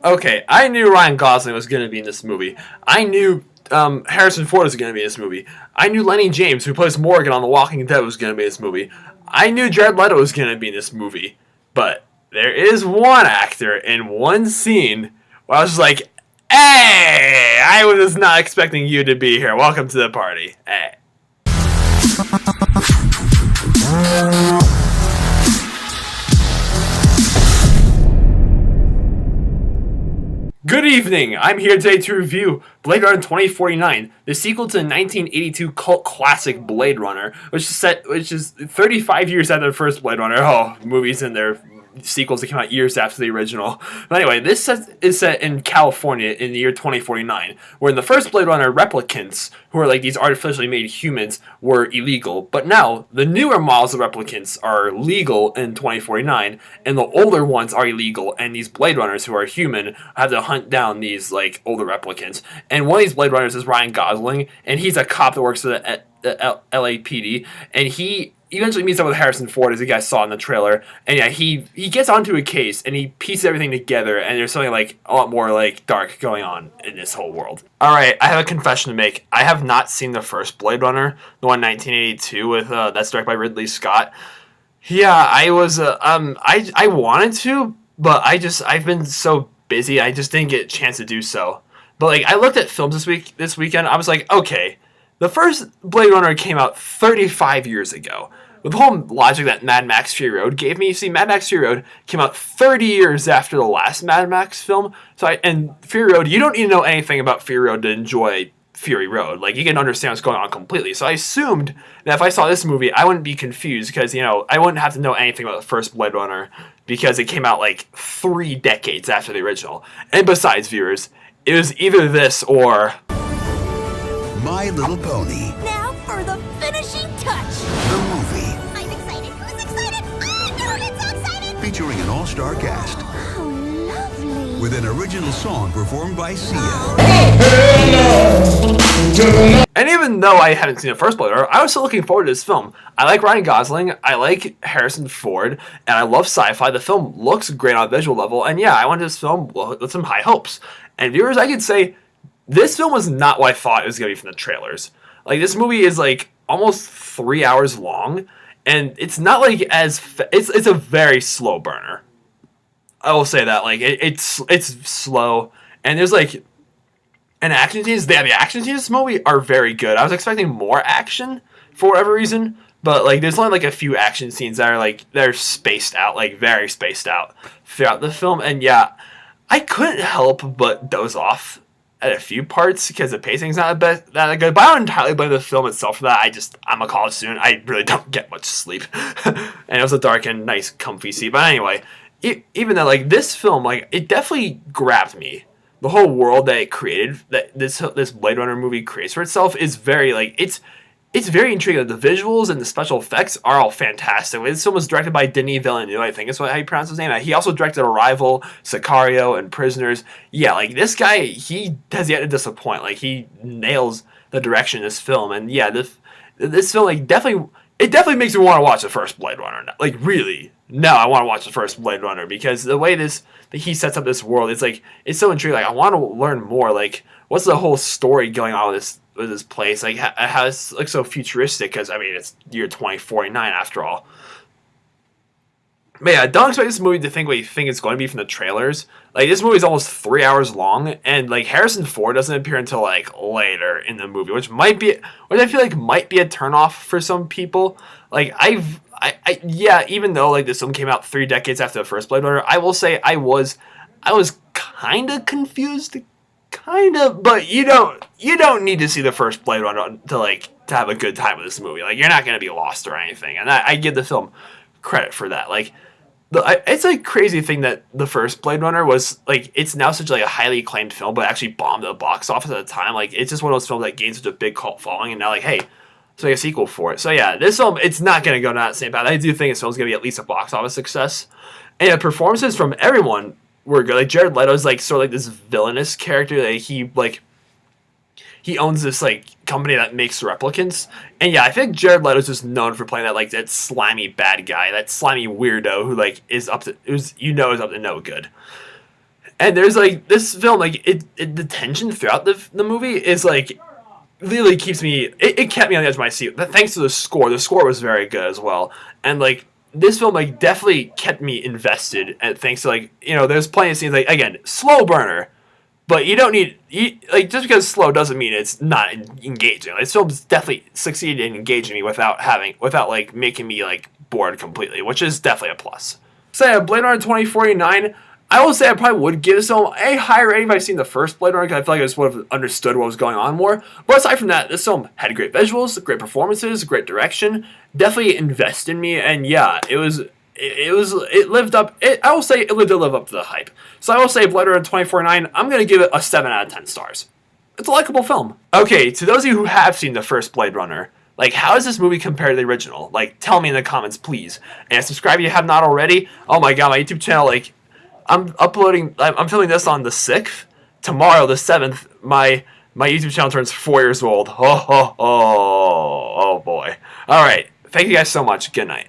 Okay, I knew Ryan Gosling was going to be in this movie. I knew Harrison Ford was going to be in this movie. I knew Lenny James, who plays Morgan on The Walking Dead, was going to be in this movie. I knew Jared Leto was going to be in this movie. But there is one actor in one scene where I was just like, hey, I was not expecting you to be here. Welcome to the party. Hey. Good evening! I'm here today to review Blade Runner 2049, the sequel to the 1982 cult classic Blade Runner, which is 35 years after the first Blade Runner. Oh, movies and their sequels that came out years after the original. But anyway, is set in California in the year 2049, where in the first Blade Runner, replicants, who are like these artificially made humans, were illegal. But now, the newer models of replicants are legal in 2049, and the older ones are illegal, and these Blade Runners, who are human, have to hunt down these like older replicants. And one of these Blade Runners is Ryan Gosling, and he's a cop that works at the LAPD, and he eventually meets up with Harrison Ford, as you guys saw in the trailer. And yeah, he gets onto a case and he pieces everything together, and there's something like a lot more like dark going on in this whole world. All right, I have a confession to make. I have not seen the first Blade Runner, the one 1982 with that's directed by Ridley Scott. Yeah, I was I wanted to, but I've been so busy, I just didn't get a chance to do so. But like I looked at films this weekend, I was like, okay, the first Blade Runner came out 35 years ago. With the whole logic that Mad Max Fury Road gave me, you see, Mad Max Fury Road came out 30 years after the last Mad Max film. And Fury Road, you don't need to know anything about Fury Road to enjoy Fury Road. Like, you can understand what's going on completely. So I assumed that if I saw this movie, I wouldn't be confused because, I wouldn't have to know anything about the first Blade Runner because it came out like 3 decades after the original. And besides, viewers, it was either this or My Little Pony. Now for the finishing touch. The movie. I'm excited. Who's excited? Oh, everyone's so excited. Featuring an all-star cast. Oh, lovely. With an original song performed by Sia. And even though I hadn't seen the first Blade Runner, I was still looking forward to this film. I like Ryan Gosling, I like Harrison Ford, and I love sci-fi. The film looks great on a visual level, and yeah, I went to this film with some high hopes. And viewers, I could say, this film was not what I thought it was going to be from the trailers. Like, this movie is like almost 3 hours long, and it's not like it's a very slow burner. I will say that, like, it's slow, and there's like and action scenes. The action scenes in this movie are very good. I was expecting more action for whatever reason, but like there's only like a few action scenes that are like they're spaced out, like very spaced out throughout the film. And yeah, I couldn't help but doze off at a few parts because the pacing's not that good. But I don't entirely blame the film itself for that. I'm a college student. I really don't get much sleep, and it was a dark and nice, comfy seat. But anyway, even though like this film, like it definitely grabbed me. The whole world that it created, that this Blade Runner movie creates for itself, is very like it's very intriguing. The visuals and the special effects are all fantastic. This film was directed by Denis Villeneuve, I think is how you pronounce his name. He also directed Arrival, Sicario, and Prisoners. Yeah, like this guy, he has yet to disappoint. Like he nails the direction of this film, and yeah, this film like definitely makes me want to watch the first Blade Runner. Like really, no, I want to watch the first Blade Runner because the way that he sets up this world, it's so intriguing. Like I want to learn more. Like what's the whole story going on with this place? Like how it's like so futuristic because I mean it's year 2049 after all. But yeah, don't expect this movie to think what you think it's going to be from the trailers. Like this movie is almost 3 hours long, and like Harrison Ford doesn't appear until like later in the movie, which I feel like might be a turnoff for some people. Like yeah, even though like this film came out 3 decades after the first Blade Runner, I will say I was kind of confused, but you don't need to see the first Blade Runner to have a good time with this movie. Like you're not gonna be lost or anything, and I give the film credit for that. Like it's a crazy thing that the first Blade Runner was like it's now such like a highly acclaimed film, but actually bombed at the box office at the time. Like it's just one of those films that gained such a big cult following, and now like hey, let's make a sequel for it. So yeah, this film it's not gonna go down that same path. I do think this film's gonna be at least a box office success, and yeah, performances from everyone were good. Like Jared Leto's like sort of like this villainous character that he owns this like company that makes replicants, and yeah, I think Jared Leto's just known for playing that slimy bad guy, that slimy weirdo who like is up to no good. And there's like this film, like the tension throughout the movie is like really keeps me. It kept me on the edge of my seat. Thanks to the score. The score was very good as well. And like this film, like definitely kept me invested. And thanks to like there's plenty of scenes like again slow burner, but you don't need like just because slow doesn't mean it's not engaging. Like, this film's definitely succeeded in engaging me without like making me like bored completely, which is definitely a plus. So yeah, Blade Runner 2049. I will say I probably would give this film a higher rating if I'd seen the first Blade Runner, because I feel like I just would have understood what was going on more. But aside from that, this film had great visuals, great performances, great direction, definitely invested in me, and yeah, it lived up. I will say it did live up to the hype. So I will say Blade Runner 2049. I'm gonna give it a 7 out of 10 stars. It's a likable film. Okay, to those of you who have seen the first Blade Runner, like, how does this movie compare to the original? Like, tell me in the comments, please. And subscribe if you have not already. Oh my god, my YouTube channel, like, I'm filming this on the 6th. Tomorrow, the 7th, my YouTube channel turns 4 years old. Oh boy. Alright, thank you guys so much. Good night.